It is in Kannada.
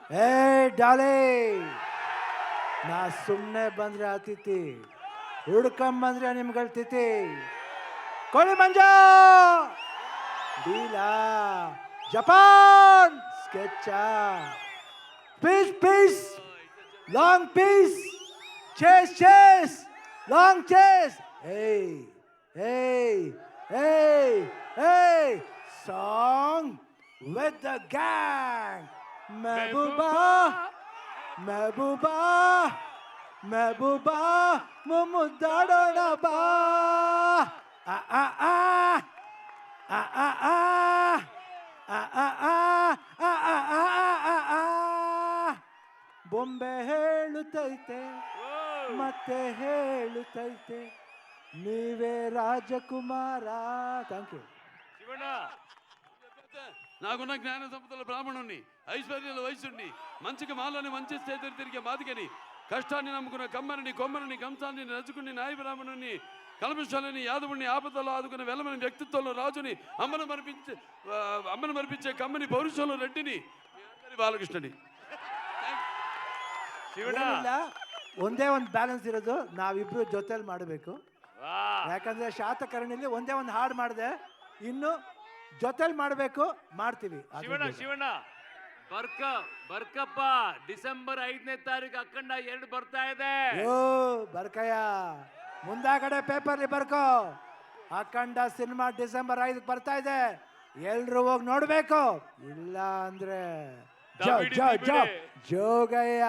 ಏ ಡಾಲೆ, ನಾ ಸುಮ್ಮನೆ ಬಂದ್ರೆ ಅತಿಥಿ, ಹುಡ್ಕೊಂಬಂದ್ರೆ ನಿಮ್ಗಳ ತಿಥಿ. ಕೋಳಿ ಮಂಜ ಡೀಲಾ, ಜಪಾನ್ ಸ್ಕೆಚ, piece piece, long piece, chase chase, long chase. ಏಯ್ ಏಯ್ ಏಯ್ ಏಯ್, ಸಾಂಗ್ ವಿತ್ ದ ಗ್ಯಾಂಗ್. ಮೆಹಬೂಬಾ ಮೆಹಬೂಬಾ ಮೆಹಬೂಬಾ, ಮುದ್ದಾಡೋಣ ಬಾ. ಆ ಆ ಆ ಆ ಆ ಆ ಆ ಆ ಆ ಆ ಆ ಆ. ಬೊಂಬೆ ಹೇಳುತ್ತೈತೆ ಮತ್ತೆ ಹೇಳುತ್ತೈತೆ, ನೀವೇ ರಾಜಕುಮಾರ. Thank you. శివಣ್ణ, నాకున్న జ్ఞాన సంపదల బ్రాహ్మణుణ్ణి, ఐశ్వర్యాల వయసుణ్ణి, మంచికి మాలని మంచి చేతులు తిరిగే మాదిగని, కష్టాన్ని నమ్ముకున్న కమ్మరిని కొమ్మరిని కంసాన్ని నచ్చుకుని నాయ బ్రాహ్మణుని, కల్మశాలని యాదవుని, ఆపదలో ఆదుకున్న వెలమని వ్యక్తిత్వంలో రాజుని, అమ్మను మరిపించే కమ్మని పౌరుషంలో రెడ్డిని, బాలకృష్ణని. ಏನಿಲ್ಲ, ಒಂದೇ ಒಂದು ಬ್ಯಾಲೆನ್ಸ್ ಇರೋದು, ನಾವಿಬ್ರು ಜೊತೆಲಿ ಮಾಡಬೇಕು. ಯಾಕಂದ್ರೆ ಶಾತಕರ್ಣಿಲಿ ಒಂದೇ ಒಂದು ಹಾಡು ಮಾಡಿದೆ, ಇನ್ನು ಜೊತೆಲಿ ಮಾಡಬೇಕು, ಮಾಡ್ತೀವಿ. ಶಿವಣ್ಣ ಬರ್ಕಪ್ಪ, ಡಿಸೆಂಬರ್ 5ನೇ ತಾರೀಕು ಅಖಂಡ 2 ಬರ್ತಾ ಇದೆ. ಓ ಬರ್ಕಯ್ಯ, ಮುಂದಾಗಡೆ ಪೇಪರ್ಲಿ ಬರ್ಕೋ, ಅಖಂಡ ಸಿನಿಮಾ ಡಿಸೆಂಬರ್ 5 ಬರ್ತಾ ಇದೆ. ಎಲ್ರು ಹೋಗಿ ನೋಡ್ಬೇಕು, ಇಲ್ಲ ಅಂದ್ರೆ ಜೋಗಯ್ಯ.